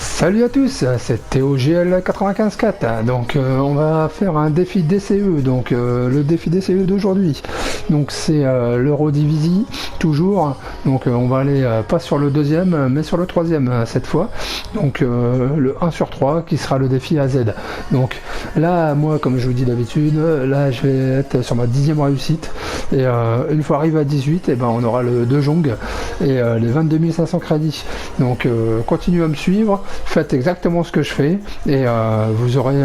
Salut à tous, c'est TOGL954. Donc on va faire un défi DCE, donc le défi DCE d'aujourd'hui. Donc c'est l'Eurodivisie, toujours. Donc on va aller pas sur le deuxième, mais sur le troisième cette fois. Donc le 1 sur 3 qui sera le défi AZ. Donc là, moi, comme je vous dis d'habitude, là je vais être sur ma 10e réussite. Et une fois arrivé à 18, et ben, on aura le De Jong et les 22 500 crédits. Donc continuez à me suivre. Faites exactement ce que je fais et vous aurez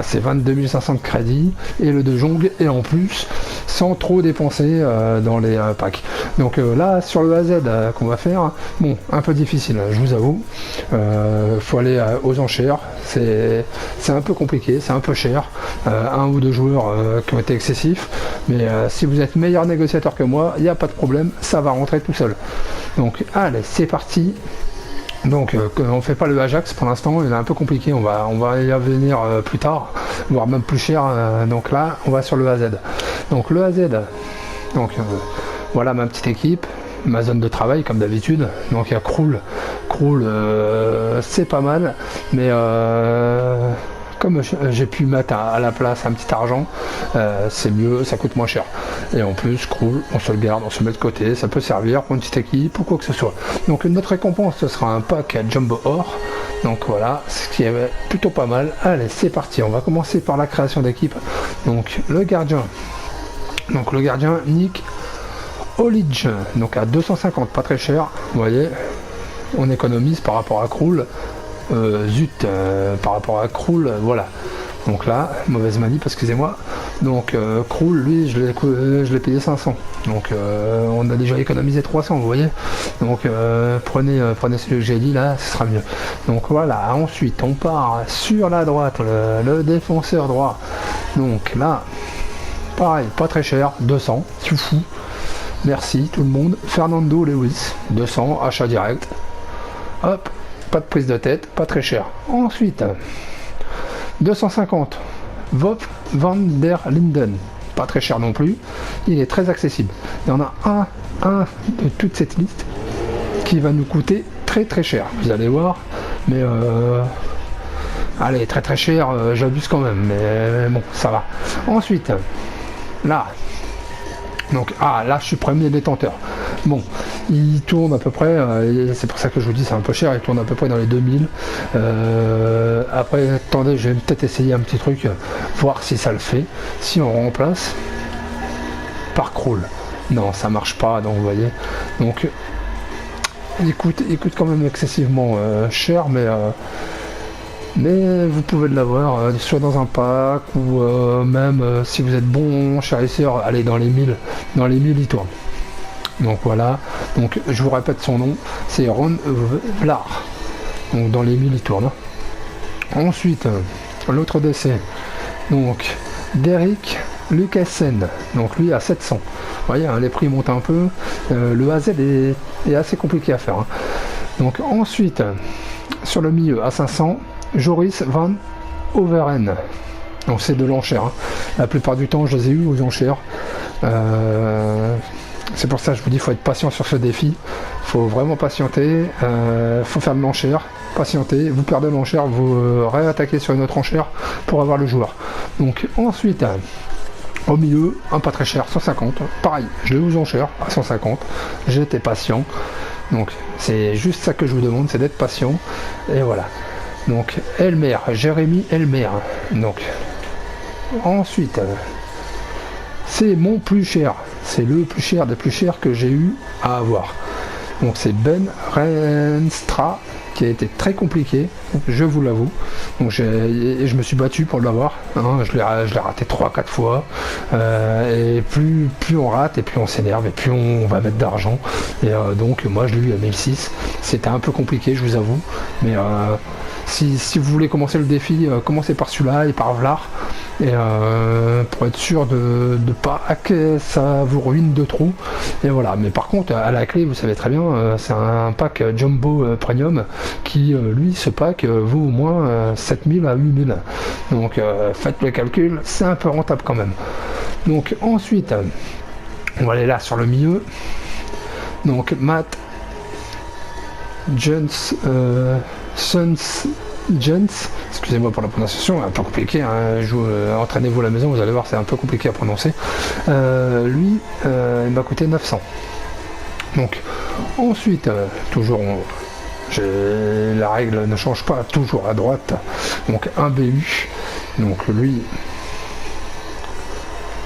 ces 22 500 de crédits et le De Jong et en plus sans trop dépenser dans les packs. Donc là sur le AZ qu'on va faire, bon, un peu difficile, je vous avoue. Faut aller aux enchères, c'est un peu compliqué, c'est un peu cher, un ou deux joueurs qui ont été excessifs, mais si vous êtes meilleur négociateur que moi, il n'y a pas de problème, ça va rentrer tout seul. Donc allez, c'est parti. Donc on fait pas le Ajax pour l'instant, il est un peu compliqué, on va y revenir plus tard, voire même plus cher, donc là on va sur le AZ. Donc le AZ, donc voilà ma petite équipe, ma zone de travail comme d'habitude. Donc il y a Krul, c'est pas mal, mais comme j'ai pu mettre à la place un petit argent, c'est mieux, ça coûte moins cher. Et en plus, Krul, on se le garde, on se le met de côté, ça peut servir pour une petite équipe ou quoi que ce soit. Donc notre récompense, ce sera un pack à Jumbo Or. Donc voilà, ce qui est plutôt pas mal. Allez, c'est parti, on va commencer par la création d'équipe. Donc le gardien. Donc le gardien, Nick Olidge, donc à 250, pas très cher, vous voyez, on économise par rapport à Krul. Par rapport à Krul, voilà. Donc là, mauvaise manip, excusez-moi. Donc Krul, lui, je l'ai payé 500. Donc on a déjà économisé 300, vous voyez. Donc prenez celui que j'ai dit là, ce sera mieux. Donc voilà, ensuite on part sur la droite, le défenseur droit. Donc là, pareil, pas très cher, 200, c'est fou. Merci tout le monde. Fernando Lewis, 200, achat direct. Hop. Pas de prise de tête, pas très cher. Ensuite, 250, Wout van der Linden, pas très cher non plus. Il est très accessible. Il y en a un de toute cette liste qui va nous coûter très très cher. Vous allez voir, mais allez, très très cher, j'abuse quand même, mais bon, ça va. Ensuite, là. Donc là je suis premier détenteur. Bon, il tourne à peu près, c'est pour ça que je vous dis c'est un peu cher, il tourne à peu près dans les 2000. Après attendez, je vais peut-être essayer un petit truc, voir si ça le fait. Si on remplace par Krul. Non, ça marche pas, donc vous voyez. Donc il coûte quand même excessivement cher, mais vous pouvez l'avoir soit dans un pack ou même si vous êtes bon chérisseur, allez dans les 1000 il tourne. Donc voilà, donc je vous répète son nom, c'est Ron Vlaar. Donc dans les 1000 il tourne. Ensuite, l'autre décès, donc Derek Lucassen, donc lui à 700. Vous voyez, hein, les prix montent un peu, le AZ est assez compliqué à faire. Hein. Donc ensuite, sur le milieu à 500, Joris van Overen. Donc c'est de l'enchère. Hein. La plupart du temps, je les ai eu aux enchères. C'est pour ça que je vous dis, il faut être patient sur ce défi. Il faut vraiment patienter. Faut faire de l'enchère. Patienter. Vous perdez l'enchère, vous réattaquez sur une autre enchère pour avoir le joueur. Donc ensuite, au milieu, un pas très cher, 150. Pareil, je l'ai aux enchères à 150. J'étais patient. Donc c'est juste ça que je vous demande, c'est d'être patient. Et voilà. Donc Elmer, Jérémy Elmer. Donc ensuite, c'est mon plus cher. C'est le plus cher des plus chers que j'ai eu à avoir. Donc c'est Ben Renstra qui a été très compliqué, je vous l'avoue. Donc je me suis battu pour l'avoir. Hein, je l'ai raté 3-4 fois. Et plus on rate et plus on s'énerve et plus on va mettre d'argent. Et donc moi je l'ai eu à 1006. C'était un peu compliqué, je vous avoue. Mais si vous voulez commencer le défi, commencez par celui-là et par Vlaar. et pour être sûr de pas que ça vous ruine de trop. Et voilà, mais par contre à la clé, vous savez très bien, c'est un pack Jumbo Premium qui lui, ce pack vaut au moins 7000 à 8000. Donc faites le calcul, c'est un peu rentable quand même. Donc ensuite on va aller là sur le milieu. Donc Matt Jones, Sons Jones, excusez-moi pour la prononciation, un peu compliqué, hein, entraînez-vous à la maison, vous allez voir, c'est un peu compliqué à prononcer. Lui, il m'a coûté 900. Donc ensuite, toujours la règle ne change pas, toujours à droite. Donc un BU. Donc lui,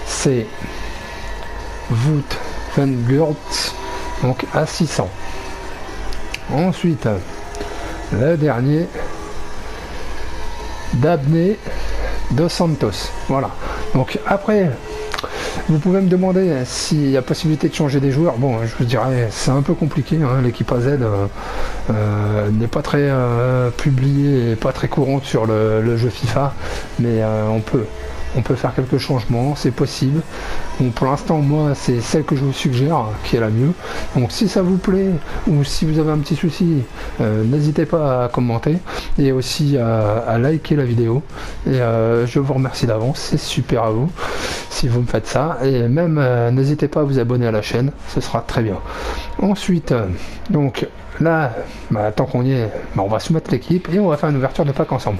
c'est Wout van Aert, donc à 600. Ensuite, le dernier, Dabney dos Santos. Voilà. Donc après, vous pouvez me demander s'il y a possibilité de changer des joueurs. Bon, je vous dirais, c'est un peu compliqué. Hein. L'équipe AZ n'est pas très publiée et pas très courante sur le jeu FIFA, mais on peut faire quelques changements, c'est possible. Bon, pour l'instant, moi, c'est celle que je vous suggère qui est la mieux. Donc, si ça vous plaît ou si vous avez un petit souci, n'hésitez pas à commenter et aussi à liker la vidéo. Et je vous remercie d'avance, c'est super à vous si vous me faites ça. Et même, n'hésitez pas à vous abonner à la chaîne, ce sera très bien. Ensuite, donc là, tant qu'on y est, on va soumettre l'équipe et on va faire une ouverture de pack ensemble.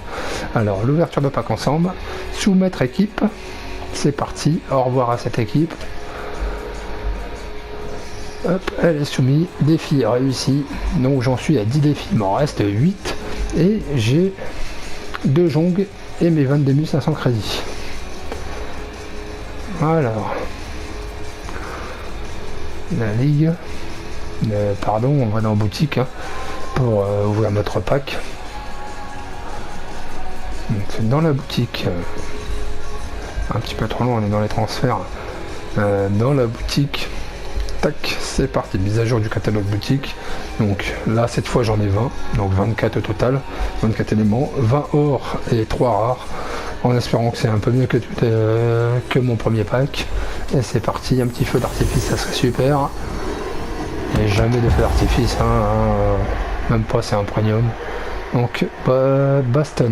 Alors, l'ouverture de pack ensemble, soumettre équipe, c'est parti, au revoir à cette équipe. Hop, elle est soumise, défi réussi, donc j'en suis à 10 défis, il m'en reste 8 et j'ai 2 jongs et mes 22 500 crédits. Alors, la ligue, pardon, on va dans boutique hein, pour ouvrir notre pack. Donc, dans la boutique, un petit peu trop loin, on est dans les transferts. Dans la boutique, tac, c'est parti, mise à jour du catalogue boutique. Donc là, cette fois, j'en ai 20, donc 24 au total, 24 éléments, 20 or et 3 rares, en espérant que c'est un peu mieux que mon premier pack. Et c'est parti, un petit feu d'artifice, ça serait super. Et jamais de feu d'artifice, même pas, c'est un premium. Donc, Baston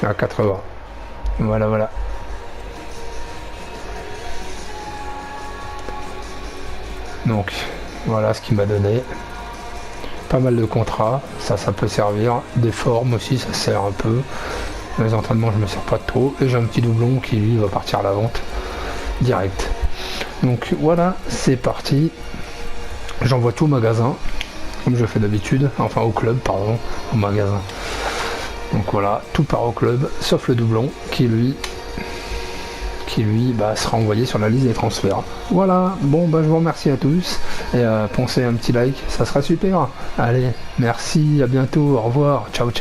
à 80. Voilà. Donc, voilà ce qu'il m'a donné. Pas mal de contrats, ça peut servir. Des formes aussi, ça sert un peu. Les entraînements, je me sers pas trop. Et j'ai un petit doublon qui, lui, va partir à la vente direct. Donc, voilà, c'est parti. J'envoie tout au magasin, comme je fais d'habitude. Enfin, au club, pardon, au magasin. Donc voilà, tout part au club, sauf le doublon qui lui sera envoyé sur la liste des transferts. Voilà, bon je vous remercie à tous et pensez à un petit like, ça sera super. Allez, merci, à bientôt, au revoir, ciao.